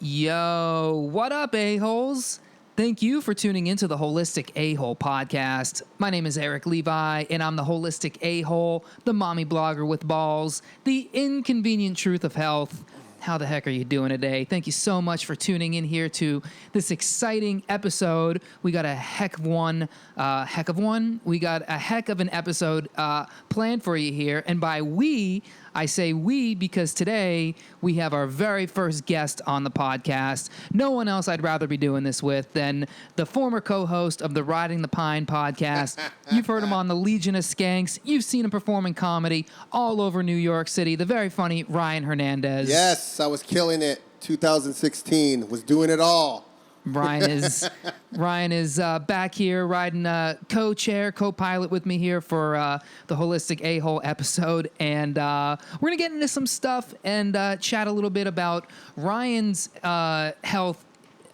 Yo, what up, a-holes? Thank you for tuning into the Holistic A-Hole podcast. My name is Eric Levi, and I'm the Holistic A-Hole, the mommy blogger with balls, the inconvenient truth of health. How the heck are you doing today? Thank you so much for tuning in here to this exciting episode. We got a heck of one. We got a heck of an episode planned for you here. And by we, I say we because today we have our very first guest on the podcast. No one else I'd rather be doing this with than the former co-host of the Riding the Pine podcast. You've heard him on the Legion of Skanks. You've seen him perform in comedy all over New York City. The very funny Ryan Hernandez. Yes, I was killing it. 2016, was doing it all. Ryan is back here riding co-pilot with me here for the Holistic A-Hole episode. And we're going to get into some stuff and chat a little bit about Ryan's health,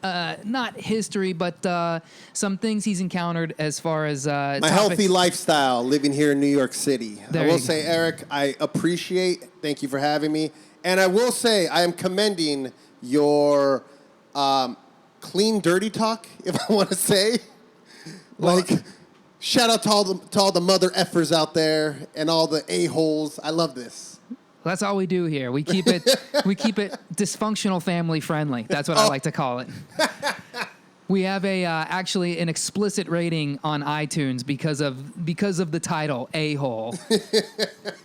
not history, but some things he's encountered as far as my healthy lifestyle living here in New York City. I will say, Eric, I appreciate, thank you for having me. And I will say I am commending your clean, dirty talk, if I want to say. Like, shout out to all the mother effers out there and all the a-holes. I love this. That's all we do here. We keep it dysfunctional family friendly. That's what I like to call it. We have actually an explicit rating on iTunes because of the title A-hole.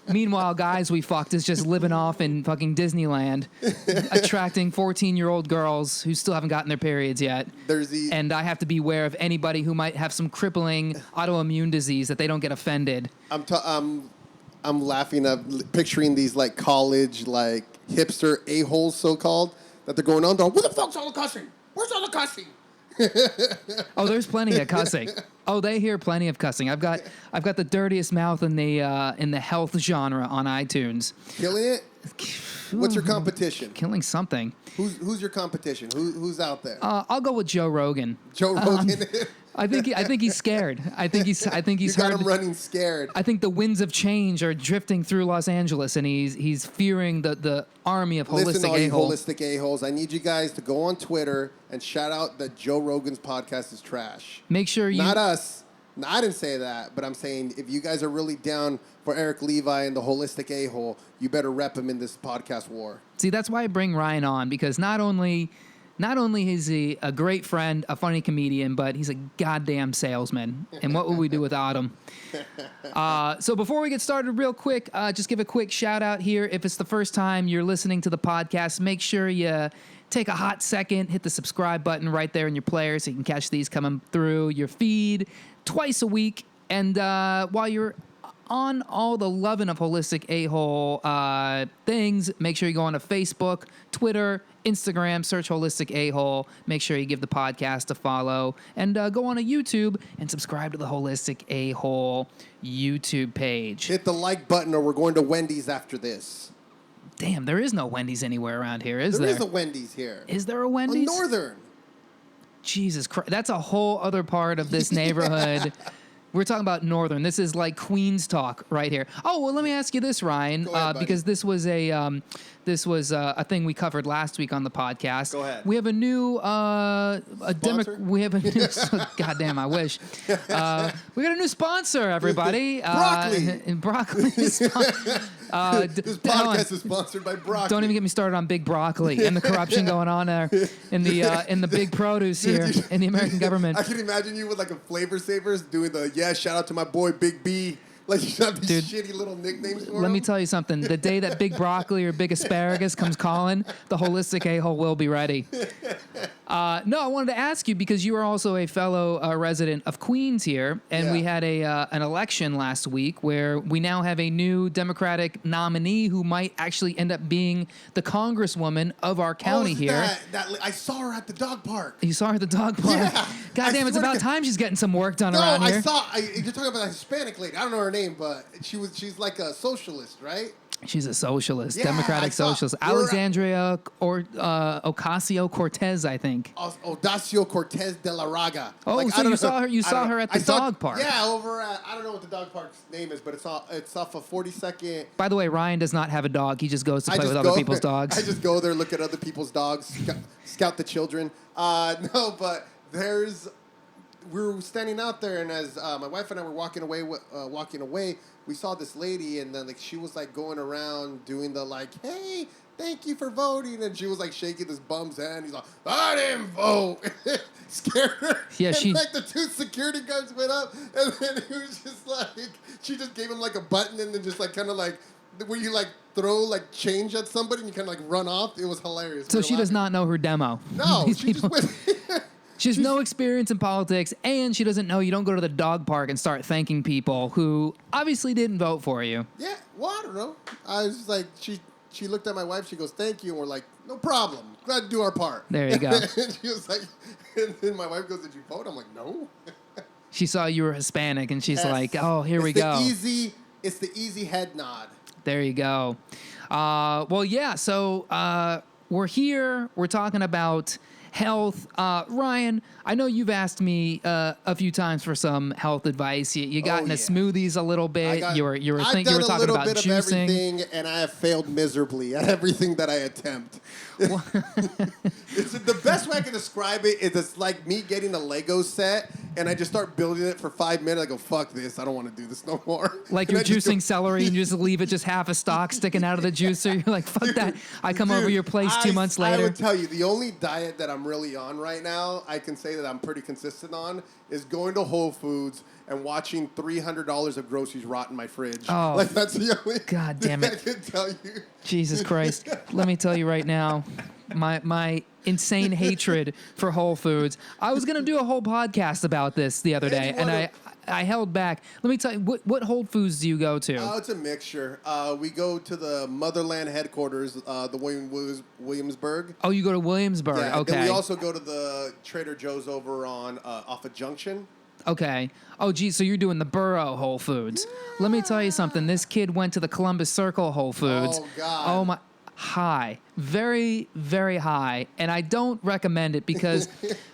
Meanwhile, guys we fucked is just living off in fucking Disneyland, attracting 14-year-old girls who still haven't gotten their periods yet. And I have to beware of anybody who might have some crippling autoimmune disease that they don't get offended. I'm laughing at picturing these like college like hipster a-holes so-called that they're going on. Where the fuck's all the cussing? Where's all the cussing? Oh, there's plenty of cussing. Oh, they hear plenty of cussing. I've got the dirtiest mouth in the health genre on iTunes. Killing it? What's your competition? Killing something. Who's your competition? Who's out there? I'll go with Joe Rogan. Joe Rogan. I think he's scared. I think he's you got him running scared. I think the winds of change are drifting through Los Angeles, and he's fearing the army of holistic Listen, all you a-holes. Holistic a-holes, I need you guys to go on Twitter and shout out that Joe Rogan's podcast is trash. Make sure you... Not us. No, I didn't say that, but I'm saying if you guys are really down for Eric Levi and the Holistic a-hole, you better rep him in this podcast war. See, that's why I bring Ryan on, because not only is he a great friend, a funny comedian, but he's a goddamn salesman. And what would we do without him? So before we get started real quick, just give a quick shout out here. If it's the first time you're listening to the podcast, make sure you take a hot second, hit the subscribe button right there in your player so you can catch these coming through your feed twice a week. And while you're on all the loving of Holistic A-Hole things, make sure you go on to Facebook, Twitter, Instagram, search Holistic A-Hole. Make sure you give the podcast a follow. And go on to YouTube and subscribe to the Holistic A-Hole YouTube page. Hit the like button or we're going to Wendy's after this. Damn, there is no Wendy's anywhere around here, is there? There is a Wendy's here. Is there a Wendy's? On Northern. Jesus Christ. That's a whole other part of this neighborhood. We're talking about Northern. This is like Queens talk right here. Oh, well, let me ask you this, Ryan, because this was a thing we covered last week on the podcast. Go ahead. We have a new we have a new goddamn, I wish. We got a new sponsor, everybody. Broccoli. Broccoli. This podcast is sponsored by Broccoli. Don't even get me started on Big Broccoli and the corruption going on there in the big produce here in the American government. I can imagine you with like a Flavor Savers doing the shout out to my boy Big B. Like you have these shitty little nicknames for him. Let me tell you something. The day that Big Broccoli or Big Asparagus comes calling, the Holistic A-Hole will be ready. No, I wanted to ask you because you are also a fellow resident of Queens here, and we had an election last week where we now have a new Democratic nominee who might actually end up being the congresswoman of our county here. I saw her at the dog park. You saw her at the dog park? Yeah. God damn, it's about time she's getting some work done around here. You're talking about a Hispanic lady. I don't know her name, but she's like a socialist, right? She's a socialist, Yeah, Democratic socialist. Alexandria Ocasio-Cortez, I think. Ocasio-Cortez de la Raga. Oh, like, so you saw her at the dog park. Yeah, over at, I don't know what the dog park's name is, but it's off of 42nd. By the way, Ryan does not have a dog. He just goes to play with other people's dogs. I just go there, look at other people's dogs, scout the children. No, but we were standing out there, and as my wife and I were walking away, we saw this lady, and then like she was like going around doing the like, hey, thank you for voting, and she was like shaking this bum's hand. He's like, I didn't vote. Scared her. Yeah, and like the 2 security guards went up, and then he was just like, she just gave him like a button, and then just like kind of like where you like throw like change at somebody and you kind of like run off. It was hilarious. So she does not know her demo. No, she just went. She has no experience in politics, and she doesn't know you don't go to the dog park and start thanking people who obviously didn't vote for you. Yeah, well, I don't know. I was just like, she looked at my wife, she goes, thank you, and we're like, no problem. Glad to do our part. There you go. And she was like, and then my wife goes, did you vote? I'm like, no. She saw you were Hispanic, and she's like, oh, here we go. It's the easy head nod. There you go. Well, yeah, so we're here. We're talking about health. Ryan, I know you've asked me a few times for some health advice. You got into smoothies a little bit. You were talking about juicing. I've done a little bit of everything, and I have failed miserably at everything that I attempt. It's the best way I can describe it is it's like me getting a Lego set, and I just start building it for 5 minutes. I go, fuck this. I don't want to do this no more. Like you're juicing celery and you just leave it just half a stalk sticking out of the juicer. You're like, fuck that. I come over your place 2 months later. I would tell you, the only diet that I'm really on right now, I can say that I'm pretty consistent on, is going to Whole Foods and watching $300 of groceries rot in my fridge. Oh, like that's the only God damn it. I can tell you. Jesus Christ. Let me tell you right now, my insane hatred for Whole Foods. I was going to do a whole podcast about this the other day, and I held back. Let me tell you, what Whole Foods do you go to? Oh, it's a mixture. We go to the Motherland headquarters, the Williamsburg. Oh, you go to Williamsburg. Yeah, okay. And we also go to the Trader Joe's over on off of Junction. Okay. Oh, geez, so you're doing the Borough Whole Foods. Yeah. Let me tell you something. This kid went to the Columbus Circle Whole Foods. Oh, God. Oh, my. High. Very, very high. And I don't recommend it because,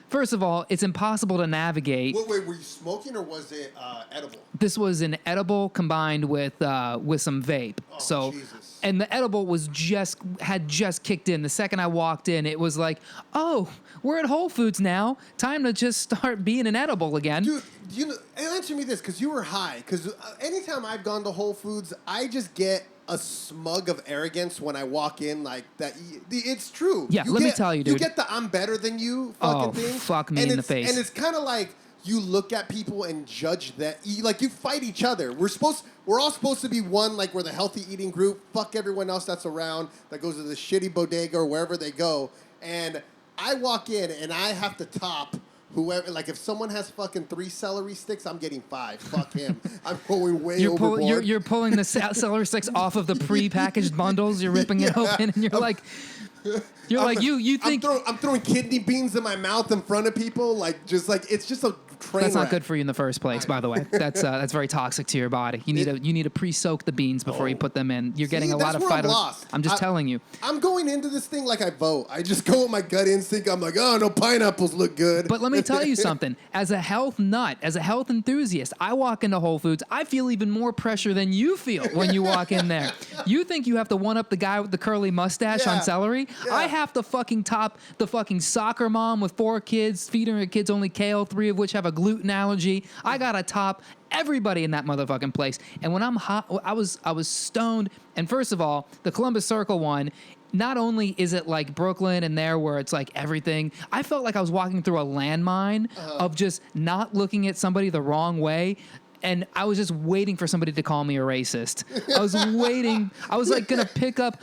first of all, it's impossible to navigate. Wait, were you smoking or was it edible? This was an edible combined with some vape. Oh, so, Jesus. And the edible had just kicked in. The second I walked in, it was like, oh, we're at Whole Foods now. Time to just start being an edible again. Dude, answer me this, because you were high. Because anytime I've gone to Whole Foods, I just get a smug of arrogance when I walk in like that. It's true. Yeah, let me tell you, dude. You get the I'm better than you fucking thing. Fuck me in the face. And it's kind of like you look at people and judge that. Like you fight each other. We're all supposed to be one, like we're the healthy eating group. Fuck everyone else that's around that goes to the shitty bodega or wherever they go. And I walk in and I have to top whoever, like if someone has fucking 3 celery sticks, I'm getting 5. Fuck him. I'm going way overboard. You're pulling the celery sticks off of the pre-packaged bundles. You're ripping it open, and you think I'm throwing kidney beans in my mouth in front of people, like it's just a train That's wreck. not good for you in the first place, by the way. That's very toxic to your body. You need to pre-soak the beans before you put them in. You're getting a lot of phyto. I'm just telling you. I'm going into this thing like I vote. I just go with my gut instinct. I'm like, oh no, pineapples look good. But let me tell you something. As a health nut, as a health enthusiast, I walk into Whole Foods. I feel even more pressure than you feel when you walk in there. You think you have to one up the guy with the curly mustache on celery? Yeah. I have to fucking top the fucking soccer mom with 4 kids, feeding her kids only kale, 3 of which have a gluten allergy. I gotta top everybody in that motherfucking place. And when I'm hot, I was stoned. And first of all, the Columbus Circle one, not only is it like Brooklyn and there where it's like everything, I felt like I was walking through a landmine of just not looking at somebody the wrong way. And I was just waiting for somebody to call me a racist. I was waiting. I was like gonna pick up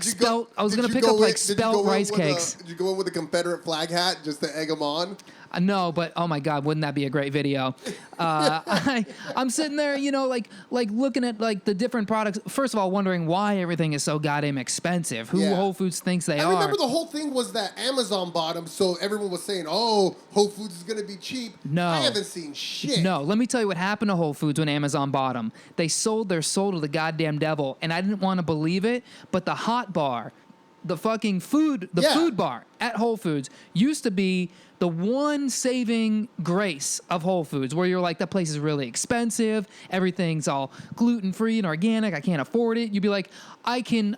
spelt. I was gonna pick up like spelt rice cakes. Did you go in with a Confederate flag hat just to egg them on? No, but oh my God, wouldn't that be a great video? I'm sitting there, like looking at like the different products. First of all, wondering why everything is so goddamn expensive. Who Whole Foods thinks they are. I remember the whole thing was that Amazon bought them, so everyone was saying, "Oh, Whole Foods is gonna be cheap." No, I haven't seen shit. No, let me tell you what happened to Whole Foods when Amazon bought them. They sold their soul to the goddamn devil, and I didn't want to believe it, but the hot bar, the fucking food, food bar at Whole Foods used to be the one saving grace of Whole Foods, where you're like, that place is really expensive, everything's all gluten-free and organic, I can't afford it. You'd be like, I can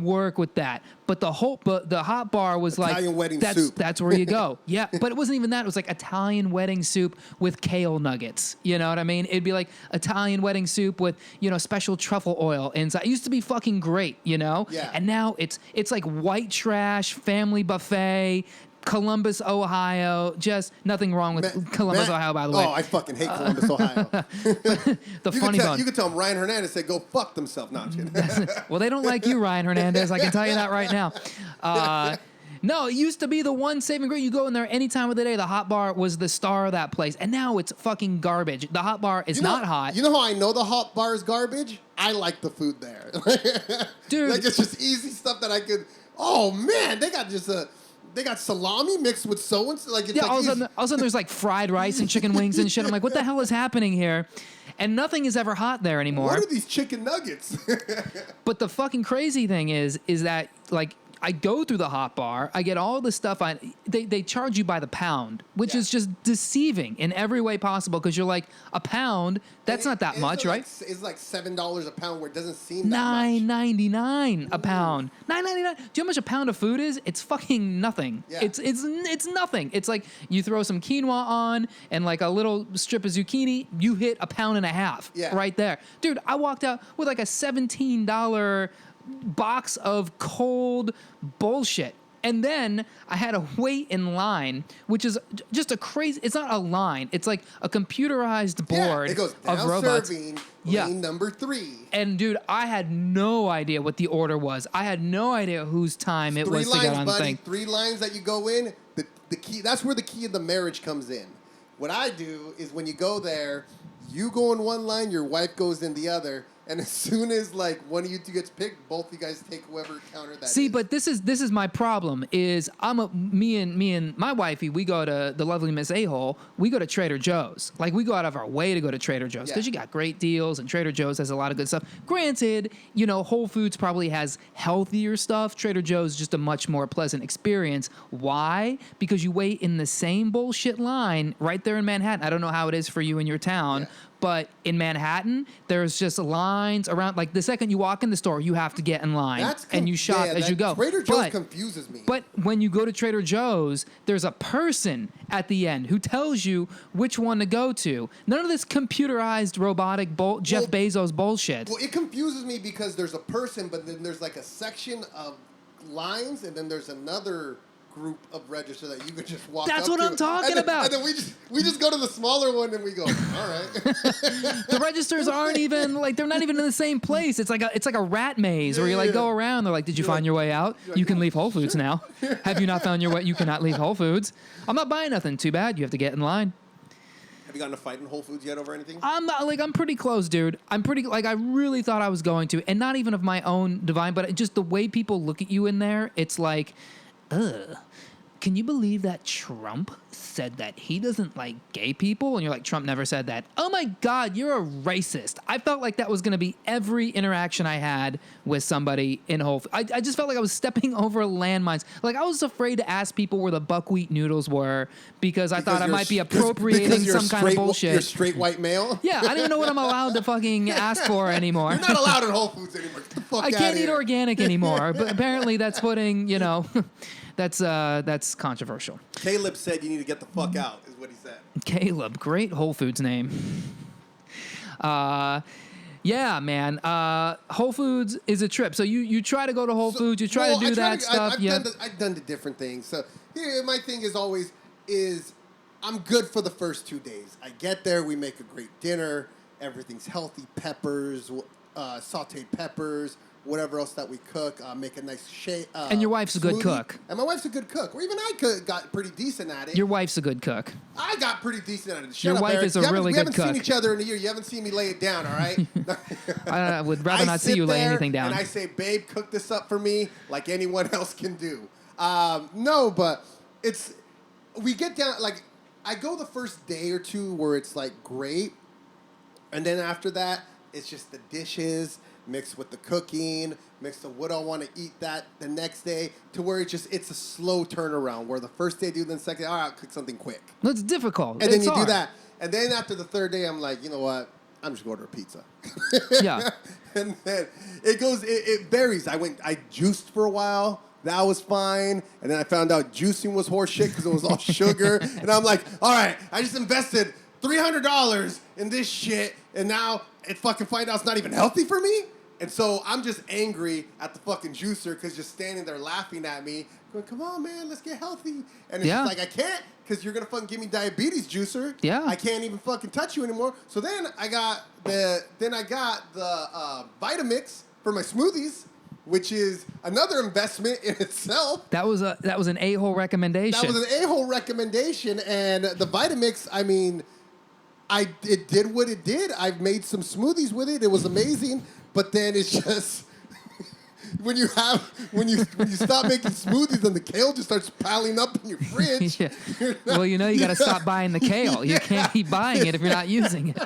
work with that. But the hot bar was Italian like, wedding soup. That's where you go. Yeah, but it wasn't even that. It was like Italian wedding soup with kale nuggets. You know what I mean? It'd be like Italian wedding soup with, special truffle oil inside. It used to be fucking great, Yeah. And now it's like white trash, family buffet, Columbus, Ohio. Just nothing wrong with Columbus, Ohio, by the way. Oh, I fucking hate Columbus, Ohio. You could tell them Ryan Hernandez said, go fuck themselves. No, I'm just kidding. Well, they don't like you, Ryan Hernandez. I can tell you that right now. No, it used to be the one saving grace. You go in there any time of the day. The hot bar was the star of that place. And now it's fucking garbage. The hot bar is not hot. You know how I know the hot bar is garbage? I like the food there. Dude. Like, it's just easy stuff that I could... Oh, man, they got just They got salami mixed with so-and-so. Like, it's all of a sudden there's like fried rice and chicken wings and shit. I'm like, what the hell is happening here? And nothing is ever hot there anymore. What are these chicken nuggets? But the fucking crazy thing is that, like, I go through the hot bar. I get all the stuff. They charge you by the pound, which is just deceiving in every way possible, because you're like, a pound, that's not that much, right? It's like $7 a pound, where it doesn't seem that much. $9.99 a pound. $9.99. Do you know how much a pound of food is? It's fucking nothing. Yeah. It's nothing. It's like you throw some quinoa on and like a little strip of zucchini, you hit a pound and a half right there. Dude, I walked out with like a $17 box of cold bullshit. And then I had to wait in line, which is just a crazy... It's not a line. It's like a computerized board it goes down of robots. Serving, lane number 3. And, dude, I had no idea what the order was. I had no idea whose time it was to get on the thing. 3 lines that you go in. The key. That's where the key of the marriage comes in. What I do is, when you go there, you go in one line, your wife goes in the other. And as soon as like one of you two gets picked, both you guys take whoever counter that. See, but this is my problem. Is me and my wifey, we go to the lovely Miss A-hole. We go to Trader Joe's. Like, we go out of our way to go to Trader Joe's, because you got great deals, and Trader Joe's has a lot of good stuff. Granted, Whole Foods probably has healthier stuff. Trader Joe's is just a much more pleasant experience. Why? Because you wait in the same bullshit line right there in Manhattan. I don't know how it is for you in your town. But in Manhattan, there's just lines around. Like, the second you walk in the store, you have to get in line, and you shop as you go. Trader Joe's confuses me. But when you go to Trader Joe's, there's a person at the end who tells you which one to go to. None of this computerized, robotic Jeff Bezos bullshit. Well, it confuses me because there's a person, but then there's like a section of lines, and then there's another group of register that you could just walk That's up what to. I'm talking about. And then we just go to the smaller one, and we go, all right. The registers aren't even like, they're not even in the same place. It's like a rat maze where you like go around. They're like, did you find your way out? You can leave Whole Foods now. Have you not found your way? You cannot leave Whole Foods. I'm not buying nothing. Too bad. You have to get in line. Have you gotten a fight in Whole Foods yet over anything? I'm pretty close, dude. I really thought I was going to, and not even of my own divine, but just the way people look at you in there. It's like, ugh. Can you believe that Trump said that he doesn't like gay people? And you're like, Trump never said that. Oh my God, you're a racist. I felt like that was going to be every interaction I had with somebody in Whole Foods. I just felt like I was stepping over landmines. Like, I was afraid to ask people where the buckwheat noodles were because I thought I might be appropriating some kind of bullshit. You're straight white male? Yeah, I don't even know what I'm allowed to fucking ask for anymore. You're not allowed in Whole Foods anymore. Get the fuck I can't eat here. organic anymore, but apparently that's putting, that's controversial. Caleb said you need to get the fuck out, is what he said. Caleb, great Whole Foods name. Yeah, man. Whole Foods is a trip. So you try to go to Whole Foods, you try to do that stuff. I've done the different things. So here, my thing is always I'm good for the first 2 days. I get there, we make a great dinner, everything's healthy, peppers, sauteed peppers, whatever else that we cook, make a nice shake. And your wife's a good cook. And my wife's a good cook. Or even I got pretty decent at it. Your wife's a good cook. I got pretty decent at it. Shut your up, wife Eric. is a really good cook. We haven't seen each other in a year. You haven't seen me lay it down, all right? I would rather not see you lay anything down. And I say, babe, cook this up for me like anyone else can do. No, but we get down, like, I go the first day or two where it's, like, great. And then after that, it's just the dishes mixed with the cooking, mixed with what I want to eat that the next day, to where it's a slow turnaround, where the first day I do, then the second day, all right, I'll cook something quick. That's difficult. And then you do that. And then after the third day, I'm like, you know what? I'm just going to order a pizza. Yeah. And then it varies. I juiced for a while. That was fine. And then I found out juicing was horse shit because it was all sugar. And I'm like, all right, I just invested $300 in this shit, and now it fucking find out it's not even healthy for me? And so I'm just angry at the fucking juicer because just standing there laughing at me, going, come on, man, let's get healthy. And it's just like, I can't because you're going to fucking give me diabetes, juicer. Yeah. I can't even fucking touch you anymore. So then I got the Vitamix for my smoothies, which is another investment in itself. That was an a-hole recommendation. That was an a-hole recommendation, and the Vitamix, I mean, it did what it did. I've made some smoothies with it. It was amazing, but then it's just when you stop making smoothies and the kale just starts piling up in your fridge. Yeah. Well, you got to stop buying the kale. You can't keep buying it if you're not using it.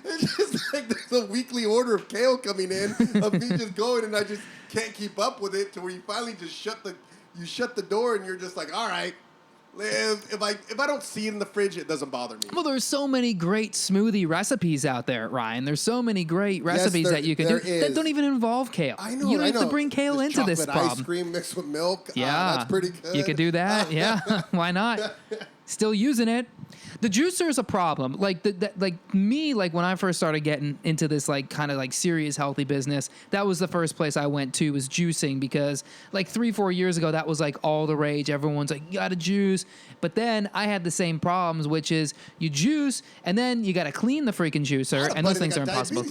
It's just like there's a weekly order of kale coming in of me just going, and I just can't keep up with it to where you finally just shut the door, and you're just like, all right. If I don't see it in the fridge, it doesn't bother me. Well, there's so many great smoothie recipes out there, Ryan. There's so many great recipes that you can do that don't even involve kale. I know. You don't have to bring kale into this problem. Ice cream mixed with milk. Yeah, that's pretty good. You could do that. Yeah, why not? Still using it. The juicer is a problem. Like when I first started getting into this kind of serious healthy business, that was the first place I went to was juicing, because 3-4 years ago that was all the rage. Everyone's like, you gotta juice. But then I had the same problems, which is you juice and then you gotta clean the freaking juicer, and those things are impossible.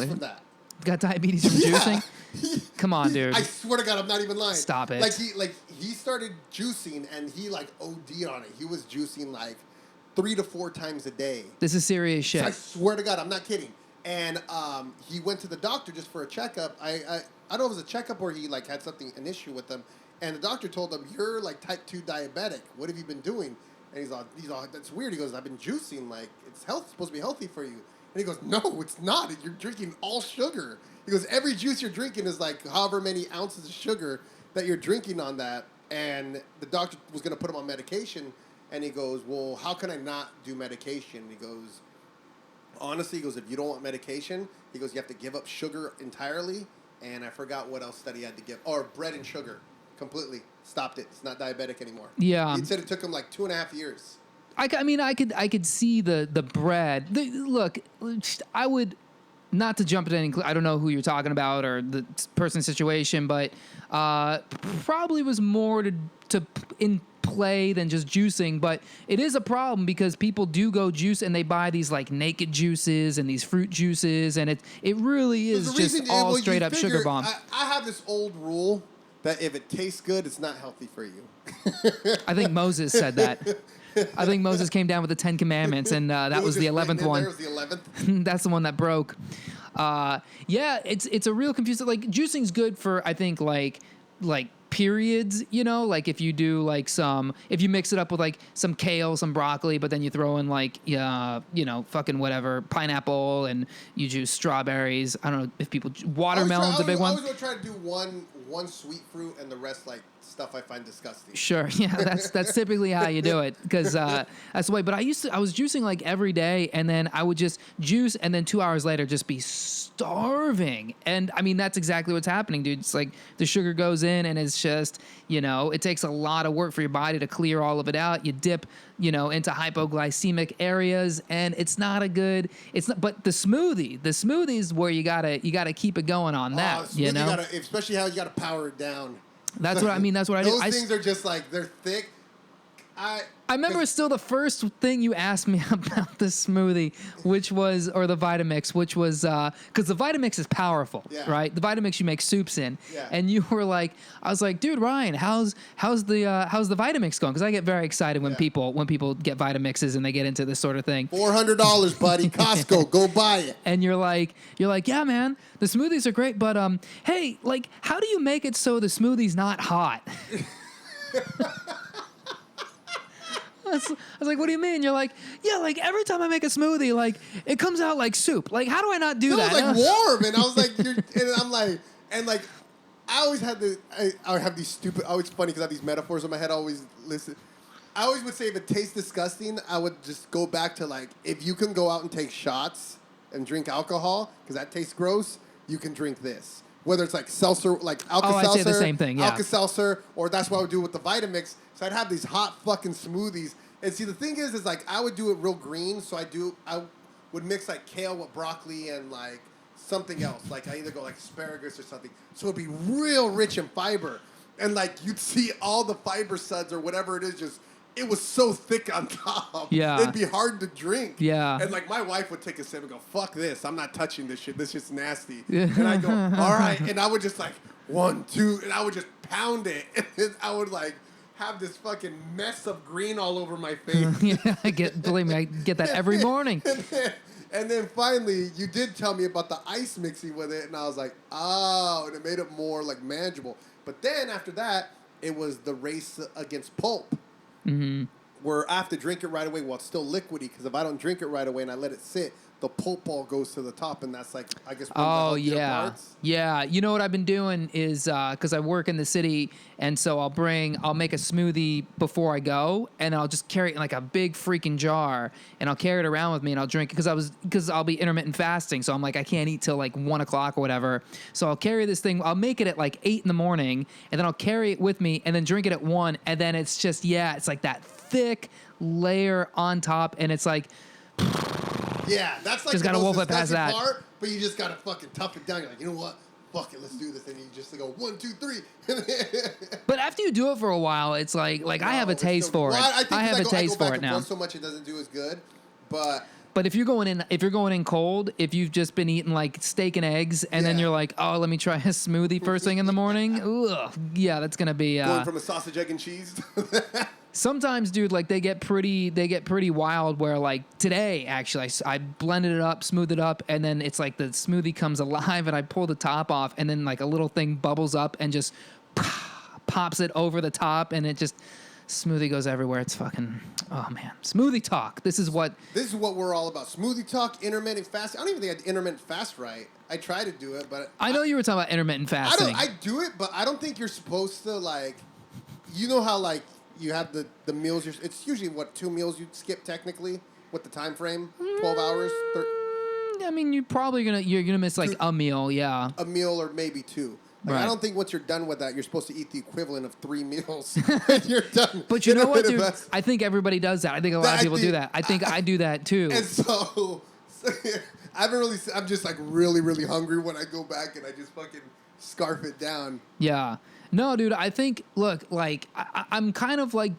Got diabetes from juicing? Come on, dude. I swear to God, I'm not even lying. Stop it. He started juicing and he OD'd on it. He was juicing 3 to 4 times a day. This is serious shit. I swear to God, I'm not kidding. And he went to the doctor just for a checkup. I don't know if it was a checkup or he had an issue with him. And the doctor told him, you're type 2 diabetic. What have you been doing? And he's all, that's weird. He goes, I've been juicing. It's supposed to be healthy for you. And he goes, no, it's not. You're drinking all sugar. He goes, every juice you're drinking is however many ounces of sugar that you're drinking on that. And the doctor was going to put him on medication. And he goes, well, how can I not do medication? And he goes, honestly, if you don't want medication, he goes, you have to give up sugar entirely. And I forgot what else that he had to give. Or bread and sugar. Completely. Stopped it. It's not diabetic anymore. Yeah. He said it took him 2.5 years. I could see the bread. Look, I would, not to jump into any, I don't know who you're talking about or the person's situation, but probably was more to in play than just juicing. But it is a problem because people do go juice and they buy these naked juices and these fruit juices, and it really is just all straight up sugar bomb. I have this old rule that if it tastes good, it's not healthy for you. I think Moses said that. I think Moses came down with the 10 Commandments, and that was the 11th one. There was the 11th. That's the one that broke. Yeah, it's a real confusing. Juicing's good for, I think, periods, if you do if you mix it up with some kale, some broccoli, but then you throw in fucking whatever, pineapple, and you juice strawberries. I don't know if people, watermelon's a big one. I always going to try to do one sweet fruit and the rest stuff I find disgusting. Sure, yeah, that's typically how you do it, because that's the way. But I was juicing every day, and then I would just juice, and then 2 hours later just be starving. And I mean, that's exactly what's happening, dude. It's the sugar goes in, and it's just, it takes a lot of work for your body to clear all of it out. You dip, into hypoglycemic areas, and it's not a good. It's not. But the smoothies where you gotta keep it going on that. Especially how you gotta power it down. That's what I mean. That's what I do. Those things are just they're thick. I remember still the first thing you asked me about the smoothie, or the Vitamix, which was, because the Vitamix is powerful, right? The Vitamix you make soups in. Yeah. And you were like, I was like, dude, Ryan, how's the Vitamix going? Because I get very excited when people get Vitamixes and they get into this sort of thing. $400, buddy. Costco, go buy it. And you're like, yeah, man, the smoothies are great, but hey, like, how do you make it so the smoothie's not hot? I was like, what do you mean? You're like, yeah, like every time I make a smoothie, like it comes out like soup. Like, how do I not do that? It was like warm, and I was like, and I'm like, and like, I always had I have these stupid. Always funny because I have these metaphors in my head. I always listen. I always would say if it tastes disgusting, I would just go back to like, if you can go out and take shots and drink alcohol because that tastes gross, you can drink this. Whether it's like seltzer, like Alka-Seltzer, I'd say the same thing, yeah. Alka-Seltzer, or that's what I would do with the Vitamix. So I'd have these hot fucking smoothies. And see, the thing is like I would do it real green. So I would mix like kale with broccoli and like something else. Like I either go like asparagus or something. So it'd be real rich in fiber. And like you'd see all the fiber suds or whatever it is it was so thick on top. Yeah. It'd be hard to drink. Yeah. And like my wife would take a sip and go, fuck this. I'm not touching this shit. This shit's nasty. And I go, all right. And I would just like 1, 2, and I would just pound it. And then I would like have this fucking mess of green all over my face. Yeah, believe me, I get that every morning. And then finally, you did tell me about the ice mixing with it, and I was like, oh, and it made it more like manageable. But then after that, it was the race against pulp. Mm-hmm. Where I have to drink it right away while it's still liquidy, because if I don't drink it right away and I let it sit, the pulp ball goes to the top, and that's like, I guess, one of the healthier parts. Yeah. You know what I've been doing is, because I work in the city, and so I'll make a smoothie before I go, and I'll just carry it in like a big freaking jar, and I'll carry it around with me, and I'll drink it, because I'll be intermittent fasting, so I'm like, I can't eat till like 1 o'clock or whatever, so I'll carry this thing, I'll make it at like 8 in the morning, and then I'll carry it with me, and then drink it at 1, and then it's just, it's like that thick layer on top, and it's like... Yeah, that's like just the gotta most wolf it past that part, but you just gotta fucking tough it down. You're like, you know what? Fuck it, let's do this. And you just go 1, 2, 3. But after you do it for a while, it's like no, I have a taste for it. I have a taste for it now. So much it doesn't do as good, but if you're going in cold, if you've just been eating like steak and eggs, and then you're like, oh, let me try a smoothie first thing in the morning. Ugh, yeah, that's gonna be going from a sausage, egg, and cheese. Sometimes, dude, like they get pretty wild. Where like today, actually, I blended it up, smoothed it up, and then it's like the smoothie comes alive, and I pull the top off, and then like a little thing bubbles up and just pops it over the top, and it just smoothie goes everywhere. It's fucking man, smoothie talk. This is what we're all about. Smoothie talk, intermittent fasting. I don't even think I did intermittent fast right. I try to do it, but I know you were talking about intermittent fasting. I do it, but I don't think you're supposed to like. You know how like. You have the meals. It's usually 2 meals you skip technically with the time frame, 12 hours. I mean, you're gonna miss like a meal, yeah. A meal or maybe 2. Like, right. I don't think once you're done with that, you're supposed to eat the equivalent of 3 meals. You're done. But you know what, dude? I think everybody does that. I think a lot of people do that. I think I do that too. And so I'm just like really, really hungry when I go back and I just fucking scarf it down. Yeah. No, dude, I think, look, like, I'm kind of, like,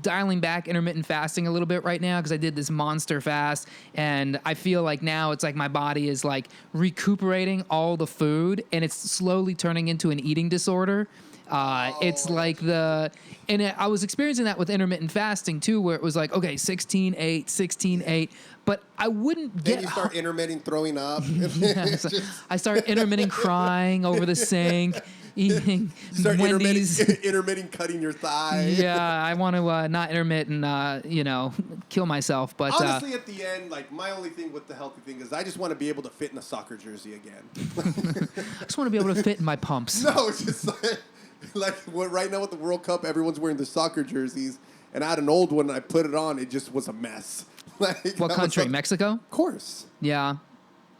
dialing back intermittent fasting a little bit right now because I did this monster fast, and I feel like now it's like my body is, like, recuperating all the food, and it's slowly turning into an eating disorder. It's like I was experiencing that with intermittent fasting, too, where it was like, okay, 16-8, but I wouldn't get... Then you start intermittent throwing up. I start intermittent crying over the sink. Eating start Wendy's. intermittent cutting your thigh. Yeah, I want to not intermittent, kill myself. But honestly, at the end, like my only thing with the healthy thing is I just want to be able to fit in a soccer jersey again. I just want to be able to fit in my pumps. No, it's just like right now with the World Cup, everyone's wearing the soccer jerseys, and I had an old one. And I put it on; it just was a mess. Like, what country? Mexico? Of course. Yeah.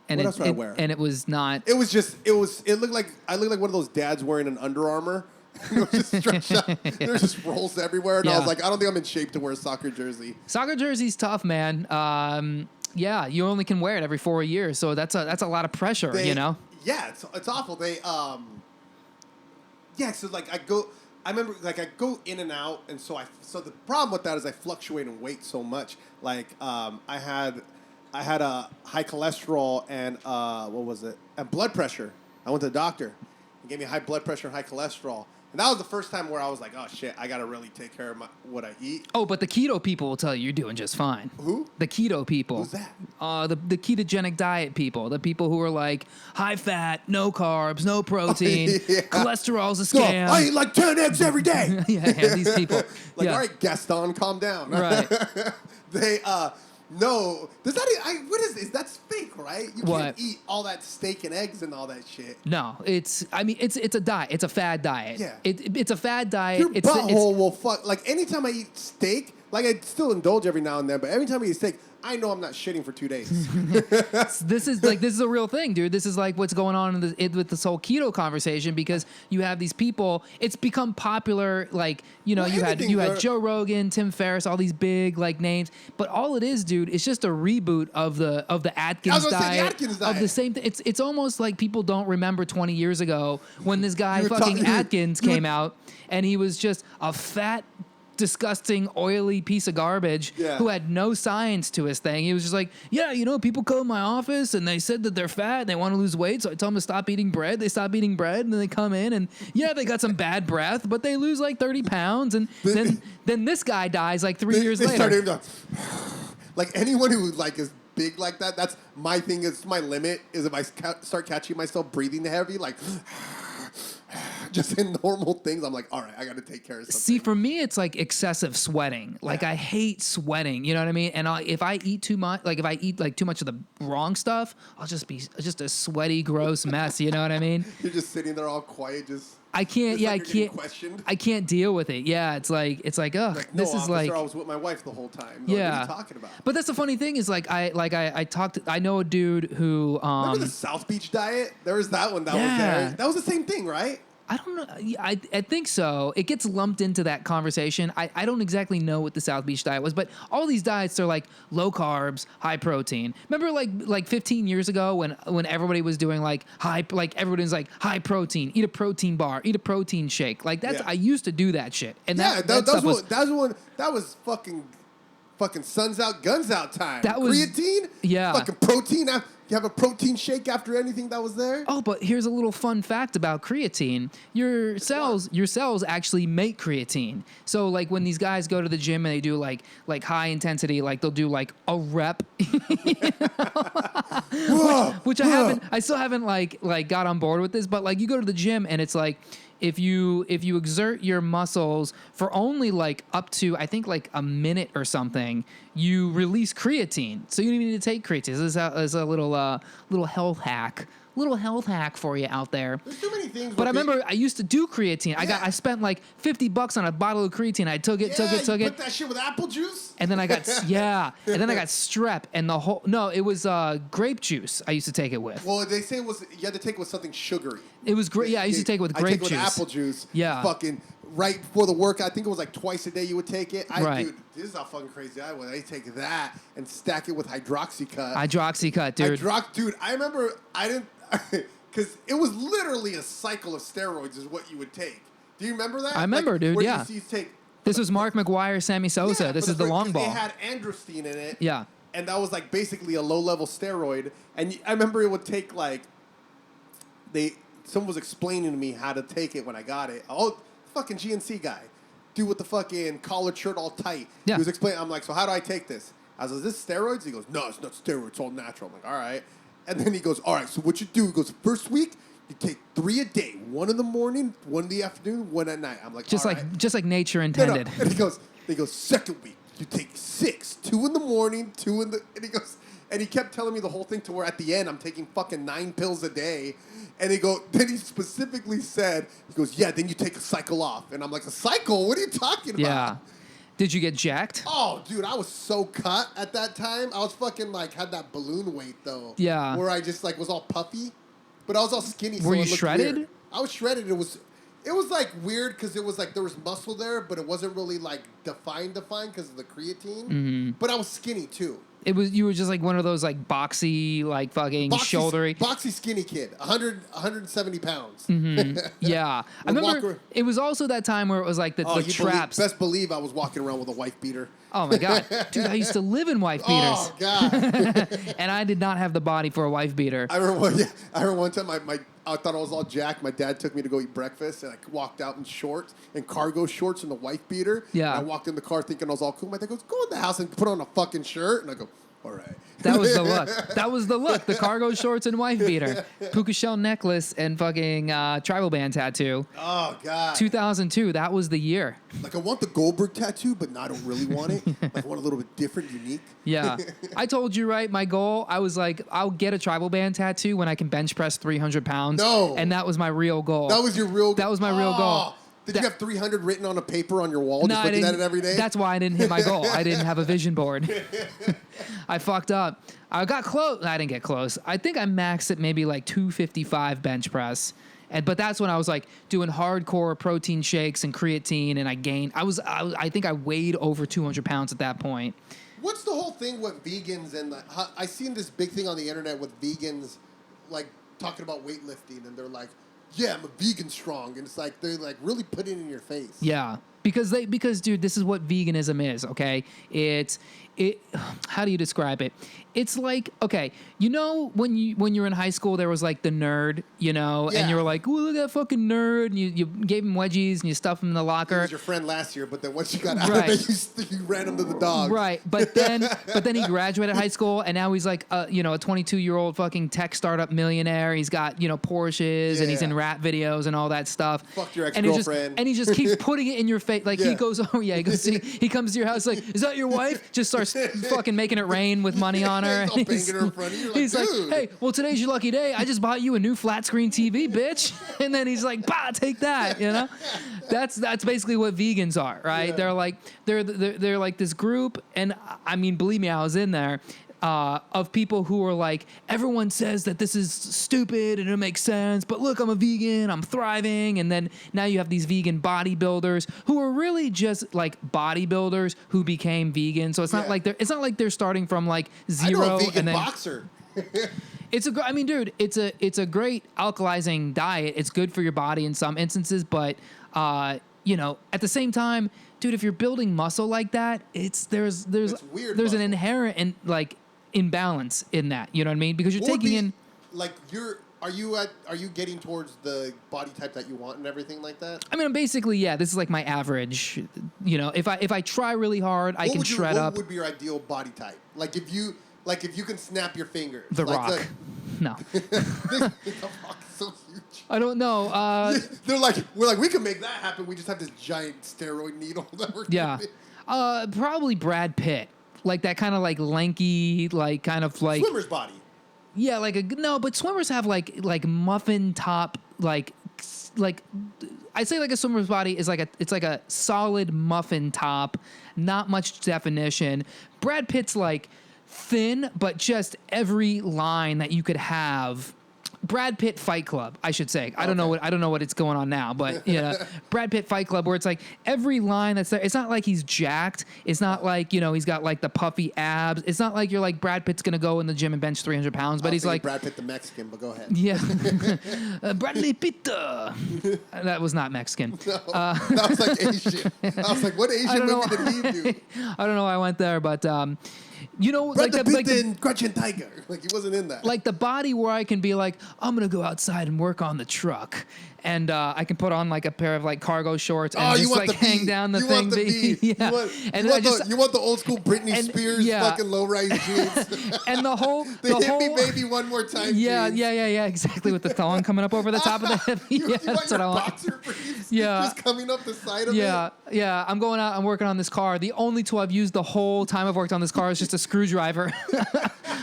And what else would I wear? And it was not. It looked like I looked like one of those dads wearing an Under Armour. It was just stretched out. There's just rolls everywhere, and I was like, I don't think I'm in shape to wear a soccer jersey. Soccer jersey's tough, man. Yeah, you only can wear it every 4 years, so that's a lot of pressure, you know. Yeah, it's awful. So like I go. I remember, like, I go in and out, and so the problem with that is I fluctuate in weight so much. Like, I had a high cholesterol and what was it? And blood pressure. I went to the doctor. He gave me high blood pressure and high cholesterol. And that was the first time where I was like, oh, shit, I got to really take care of what I eat. Oh, but the keto people will tell you you're doing just fine. Who? The keto people. Who's that? The ketogenic diet people. The people who are like, high fat, no carbs, no protein, cholesterol's a scam. No, I eat like 10 eggs every day. yeah, these people. Like, yeah. all right, Gaston, calm down. Right. They, no. Does that, what is this? That's fake, right? You can't eat all that steak and eggs and all that shit. No, it's a diet. It's a fad diet. Yeah. It's a fad diet. Your butthole will fuck. Like, anytime I eat steak, like, I still indulge every now and then, but every time I eat steak, I know I'm not shitting for 2 days. This is a real thing, dude. This is like what's going on with this whole keto conversation, because you have these people. It's become popular. Like, you know, you had Joe Rogan, Tim Ferriss, all these big like names. But all it is, dude, it's just a reboot of the Atkins diet. The Atkins diet. Of the same thing. It's almost like people don't remember 20 years ago when this guy Atkins came out, and he was just a fat, disgusting, oily piece of garbage who had no science to his thing. He was just like, yeah, you know, people come in my office and they said that they're fat and they want to lose weight, so I tell them to stop eating bread. They stop eating bread, and then they come in and they got some bad breath, but they lose like 30 pounds, and then this guy dies like 3 years later. Like, anyone who like is big like that, that's my thing. Is my limit is if I start catching myself breathing heavy, like just in normal things, I'm like, all right, I got to take care of something. See, for me, it's like excessive sweating. Like, I hate sweating. You know what I mean? And if I eat too much, like if I eat like too much of the wrong stuff, I'll just be just a sweaty, gross mess. You know what I mean? You're just sitting there all quiet, just. I can't. Yeah, like I can't. I can't deal with it. Yeah, it's like, ugh. Like, no, this is like. I was with my wife the whole time. Yeah. What are you talking about? But that's the funny thing is, like, I talked. I know a dude who. Remember the South Beach diet? There was that one that was there. That was the same thing, right? I don't know. I think so. It gets lumped into that conversation. I don't exactly know what the South Beach diet was, but all these diets are like low carbs, high protein. Remember like 15 years ago when everybody was doing like everybody was like high protein, eat a protein bar, eat a protein shake. Like that's I used to do that shit. And that was fucking suns out, guns out time. That was creatine. Yeah. Fucking protein. You have a protein shake after anything that was there? Oh, but here's a little fun fact about creatine. Your cells actually make creatine. So like when these guys go to the gym and they do like high intensity, like they'll do like a rep, which I still haven't like got on board with this, but like you go to the gym and it's like if you exert your muscles for only like up to I think like a minute or something, you release creatine. So you don't even need to take creatine. This is a little health hack. Little health hack for you out there. There's too many things. But I remember I used to do creatine. I spent like $50 on a bottle of creatine. I took it. Put that shit with apple juice. And then I got and then I got strep and it was grape juice. I used to take it with. Well, they say you had to take it with something sugary. It was great. Yeah, I used to take it with grape juice. With apple juice. Yeah. Fucking right before the workout. I think it was like twice a day you would take it. Right. Dude, this is how fucking crazy I was. I take that and stack it with hydroxycut. Dude. Dude, I remember I didn't. Because it was literally a cycle of steroids is what you would take. Do you remember that? I remember, dude, yeah. This was Mark McGuire, Sammy Sosa. This is the long ball. It had androstenedione in it. Yeah. And that was like basically a low-level steroid. And I remember it would take like... Someone was explaining to me how to take it when I got it. Oh, fucking GNC guy. Dude with the fucking collared shirt all tight. Yeah. He was explaining. I'm like, so how do I take this? I was like, is this steroids? He goes, no, it's not steroids. It's all natural. I'm like, all right. And then he goes, all right, so what you do, he goes, first week, you take 3 a day. 1 in the morning, 1 in the afternoon, 1 at night. I'm like, just like nature intended. No. And he goes, second week, you take 6. 2 in the morning, 2 in the... And he kept telling me the whole thing to where at the end, I'm taking fucking 9 pills a day. And then he specifically said, he goes, yeah, then you take a cycle off. And I'm like, a cycle? What are you talking about? Yeah. Did you get jacked? Oh, dude, I was so cut at that time. I was fucking like had that balloon weight though. Yeah. Where I just like was all puffy, but I was all skinny. Were you shredded? Weird. I was shredded. It was like weird because it was like there was muscle there, but it wasn't really like defined because of the creatine. Mm-hmm. But I was skinny too. You were just like one of those like boxy, like fucking shouldery. Boxy skinny kid, 170 pounds. Yeah. I remember it was also that time where it was like the traps. Best believe I was walking around with a wife beater. Oh my God. Dude, I used to live in wife beaters. Oh God. And I did not have the body for a wife beater. I remember one time I thought I was all jacked. My dad took me to go eat breakfast, and I walked out in shorts and cargo shorts and the wife beater. Yeah. And I walked in the car thinking I was all cool. My dad goes, "Go in the house and put on a fucking shirt." And I go, "All right." That was the look. That was the look. The cargo shorts and wife beater, puka shell necklace, and fucking tribal band tattoo. Oh God. 2002. That was the year. Like I want the Goldberg tattoo, but I don't really want it. Like I want a little bit different, unique. Yeah. I told you, right? My goal, I was like, I'll get a tribal band tattoo when I can bench press 300 pounds. No. And that was my real goal. That was your real goal? That was my real goal. Did you have 300 written on a paper on your wall, just looking at it every day? That's why I didn't hit my goal. I didn't have a vision board. I fucked up. I got close. I didn't get close. I think I maxed at maybe like 255 bench press. But that's when I was like doing hardcore protein shakes and creatine, and I gained. I think I weighed over 200 pounds at that point. What's the whole thing with vegans and I seen this big thing on the internet with vegans, like talking about weightlifting, and they're like, "Yeah, I'm a vegan strong," and it's like they're like really putting it in your face. Yeah, because dude, this is what veganism is. Okay, how do you describe it? It's like, okay, you know when you're in high school, there was like the nerd, and you were like, "Ooh, look at that fucking nerd," and you gave him wedgies and you stuffed him in the locker. He was your friend last year, but then once you got out of it, you ran him to the dogs. Right, but then he graduated high school, and now he's like a 22-year-old fucking tech startup millionaire. He's got Porsches, and he's in rap videos and all that stuff. Fuck your ex-girlfriend. And he just keeps putting it in your face. Like he goes, he comes to your house like, "Is that your wife?" Just starts fucking making it rain with money on her. He's her in front of you. He's like, "Hey, well, today's your lucky day. I just bought you a new flat screen TV, bitch." And then he's like, "Bah, take that." That's basically what vegans are, right? Yeah. They're like they're like this group, and I mean, believe me, I was in there. Of people who are like, everyone says that this is stupid and it makes sense, but look, I'm a vegan, I'm thriving. And then now you have these vegan bodybuilders who are really just like bodybuilders who became vegan. So it's not like they're starting from like zero. I know a vegan and then boxer. it's a great alkalizing diet. It's good for your body in some instances, but at the same time, dude, if you're building muscle like that, there's an inherent and like imbalance in that. You know what I mean? Because you're taking in like are you getting towards the body type that you want and everything like that? I mean, basically, yeah, this is like my average. If I try really hard, I can shred up. What would be your ideal body type? Like if you can snap your fingers. The Rock. No. The Rock is so huge. I don't know. We're like, we can make that happen. We just have this giant steroid needle that we're giving. Probably Brad Pitt. Like that kind of like lanky, like kind of like swimmer's body. Yeah, but swimmers have like muffin top, like I'd say like a swimmer's body is it's like a solid muffin top, not much definition. Brad Pitt's like thin, but just every line that you could have. Brad Pitt Fight Club, I should say. I don't know what it's going on now, but Brad Pitt Fight Club, where it's like every line that's there. It's not like he's jacked. It's not like he's got like the puffy abs. It's not like you're like Brad Pitt's gonna go in the gym and bench 300 pounds, but he's like Brad Pitt the Mexican. But go ahead. Yeah, Bradley Pitt. That was not Mexican. No, that was like Asian. I was like, what Asian movie did he do? I don't know why I went there, but. Brad Pitt in Crouching Tiger. Like he wasn't in that. Like the body where I can be like, I'm gonna go outside and work on the truck, and I can put on like a pair of like cargo shorts and just like hang down the thing. Yeah. You want the old school Britney Spears fucking low rise jeans. And the whole hit me baby one more time. Yeah, exactly, with the thong coming up over the top of the hip. That's what I want. Boxer briefs just coming up the side of it. Yeah. I'm going out. I'm working on this car. The only tool I've used the whole time I've worked on this car is just a screwdriver.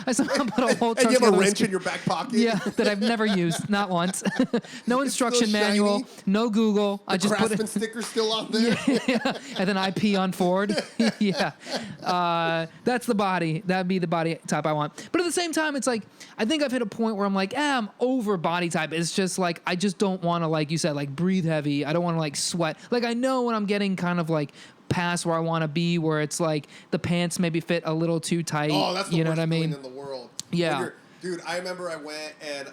I somehow put a whole. And you have a wrench in your back pocket. Yeah, that I've never used, not once. No instruction manual, no Google. I just put it. Sticker still on there. Yeah. And then I pee on Ford. Yeah, that's the body. That'd be the body type I want. But at the same time, it's like I think I've hit a point where I'm like, I'm over body type. It's just like I just don't want to, like you said, like breathe heavy. I don't want to like sweat. Like I know when I'm getting kind of like past where I want to be, where it's like the pants maybe fit a little too tight. Oh, that's the you know worst what I mean? feeling in the world. Yeah. Dude, I remember I went and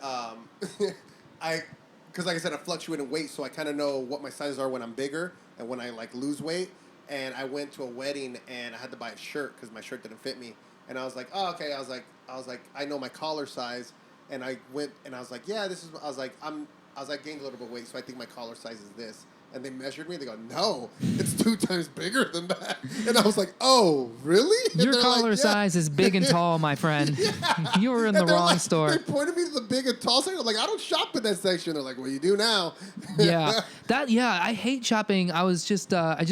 because like I said, I fluctuate in weight, so I kind of know what my sizes are when I'm bigger and when I like lose weight. And I went to a wedding and I had to buy a shirt because my shirt didn't fit me. And I was like, oh, okay. I was like, I know my collar size. And I went and I was like, yeah, this is. I was like, gained a little bit of weight, so I think my collar size is this. And they measured me. They go, no, it's 2 times bigger than that. And I was like, oh, really? And your collar size is big and tall, my friend. Yeah. You were in the wrong store. They pointed me to the big and tall section. I'm like, I don't shop in that section. They're like, well, you do now. Yeah, I hate shopping. I just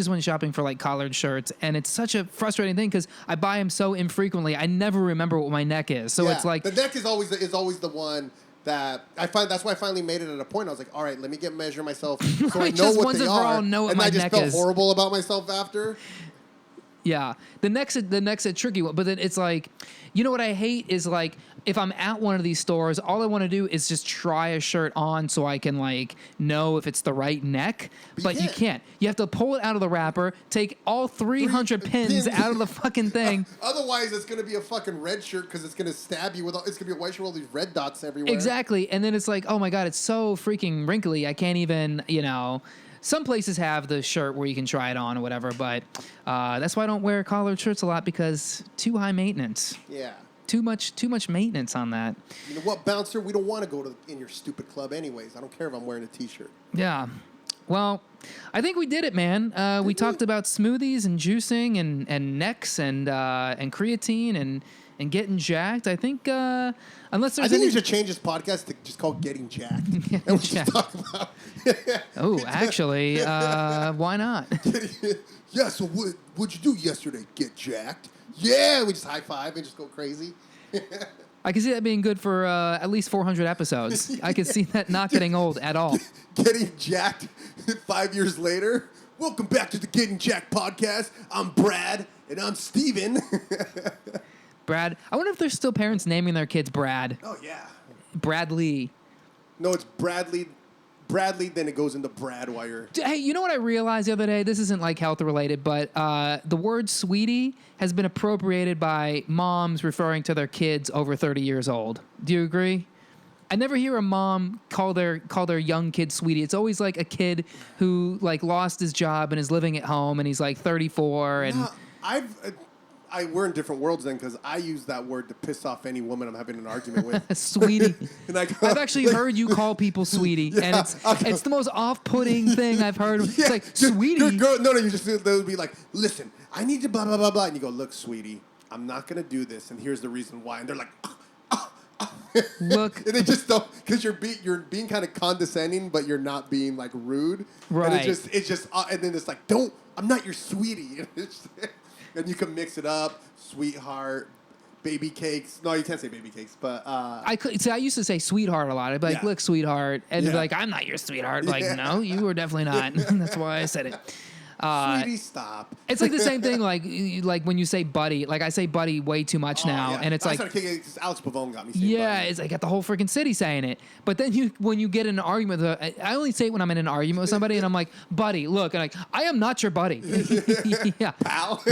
went shopping for like collared shirts, and it's such a frustrating thing because I buy them so infrequently. I never remember what my neck is. So it's like the neck is always the one that I find. That's why I finally made it at a point. I was like, all right, let me measure myself so I know what they are. And I just felt horrible about myself after. Yeah, the neck's a tricky one, but then it's like, you know what I hate is like if I'm at one of these stores, all I want to do is just try a shirt on so I can like know if it's the right neck, but you can't. You have to pull it out of the wrapper, take all 300 pins out of the fucking thing. Otherwise, it's gonna be a fucking red shirt because it's gonna stab you it's gonna be a white shirt with all these red dots everywhere. Exactly, and then it's like, oh my god, it's so freaking wrinkly. I can't even, Some places have the shirt where you can try it on or whatever, but that's why I don't wear collared shirts a lot because too high maintenance. Yeah. Too much maintenance on that. You know what, bouncer? We don't want to go in your stupid club anyways. I don't care if I'm wearing a T-shirt. Yeah. Well, I think we did it, man. We talked about smoothies and juicing and necks and creatine and getting jacked. I think unless there's we should change this podcast to just call Getting Jacked. And we'll just talk about Oh, actually, why not? Yeah, so what'd you do yesterday? Get jacked? Yeah, we just high five and just go crazy. I can see that being good for at least 400 episodes. I can see that not getting old at all. Getting jacked 5 years later. Welcome back to the Getting Jacked podcast. I'm Brad, and I'm Steven. Brad. I wonder if there's still parents naming their kids Brad. Oh, yeah. Bradley. No, it's Bradley. Bradley, then it goes into Brad while you're... Hey, you know what I realized the other day? This isn't like health related, but the word sweetie has been appropriated by moms referring to their kids over 30 years old. Do you agree? I never hear a mom call their young kid sweetie. It's always like a kid who like lost his job and is living at home and he's like 34 and... No, we're in different worlds then because I use that word to piss off any woman I'm having an argument with. Sweetie. And I've actually heard you call people sweetie, and it's the most off-putting thing I've heard. It's like, sweetie. They'll be like, listen, I need to blah, blah, blah, blah. And you go, look, sweetie, I'm not going to do this, and here's the reason why. And they're like, look. And they just don't, because you're being kind of condescending, but you're not being like rude. Right. And it's just, and then it's like, I'm not your sweetie. And you can mix it up, sweetheart, baby cakes. No, you can't say baby cakes, but... I used to say sweetheart a lot. I'd be like, look, sweetheart. And they'd be like, I'm not your sweetheart. Like, no, you were definitely not. That's why I said it. Sweetie, stop. It's like the same thing, like when you say buddy. Like, I say buddy way too much now. Yeah. And it's like... Alex Pavone got me saying yeah, buddy. it's like got the whole freaking city saying it. But then when you get in an argument, I only say it when I'm in an argument with somebody, and I'm like, buddy, look. And I am not your buddy. Yeah. Pal?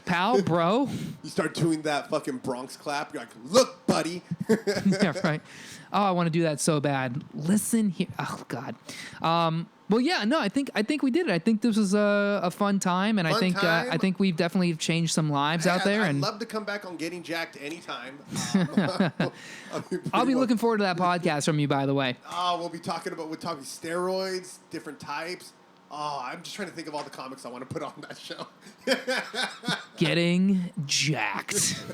Pal, bro. You start doing that fucking Bronx clap. You're like, look, buddy. Yeah, right. Oh, I want to do that so bad. Listen here. Oh, God. Well, yeah, no, I think we did it. I think this was a fun time, and I think we've definitely changed some lives out there. I'd and love to come back on Getting Jacked anytime. I'll be looking forward to that podcast from you, by the way. We'll be talking steroids, different types. I'm just trying to think of all the comics I want to put on that show. Getting Jacked.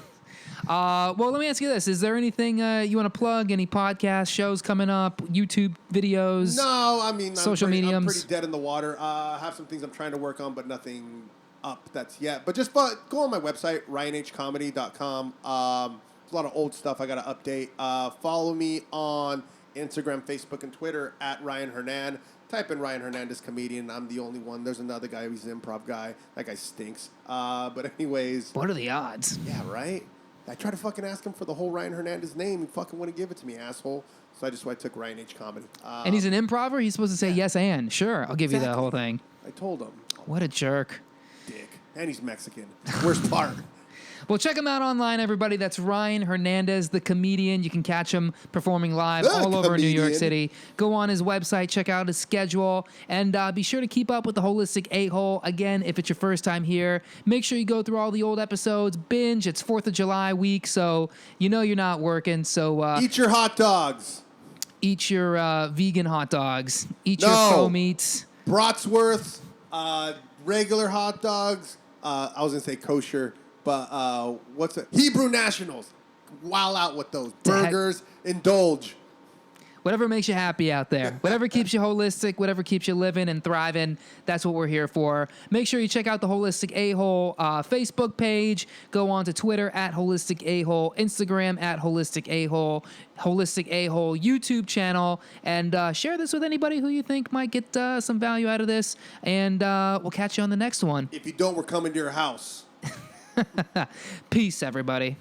Well, let me ask you this. Is there anything you want to plug? Any podcast shows coming up? YouTube videos? No, I mean, social mediums? I'm pretty dead in the water. I have some things I'm trying to work on, but nothing up that's yet. But just go on my website, ryanhcomedy.com. There's a lot of old stuff I got to update. Follow me on Instagram, Facebook, and Twitter at Ryan Hernandez. Type in Ryan Hernandez comedian. I'm the only one. There's another guy who's an improv guy. That guy stinks. But anyways. What are the odds? Yeah, right? I tried to fucking ask him for the whole Ryan Hernandez name. He fucking wouldn't give it to me, asshole. So that's why I took Ryan H. Comedy. And he's an improver? He's supposed to say yes and. Sure, I'll give you the whole thing. I told him. What a jerk. And he's Mexican. Worst part. Well, check him out online, everybody. That's Ryan Hernandez, the comedian. You can catch him performing live all over New York City. Go on his website, check out his schedule, and be sure to keep up with the Holistic A-Hole. Again, if it's your first time here, make sure you go through all the old episodes. Binge. It's 4th of July week, so you know you're not working. So eat your hot dogs. Eat your vegan hot dogs. Eat your faux meats. Bratwurst, regular hot dogs. I was going to say kosher. But what's it? Hebrew Nationals. Wild out with those burgers. Indulge. Whatever makes you happy out there. Whatever keeps you holistic, whatever keeps you living and thriving, that's what we're here for. Make sure you check out the Holistic A-Hole Facebook page. Go on to Twitter at Holistic A-Hole, Instagram at Holistic A-Hole, Holistic A-Hole YouTube channel, and share this with anybody who you think might get some value out of this. And we'll catch you on the next one. If you don't, we're coming to your house. Peace, everybody.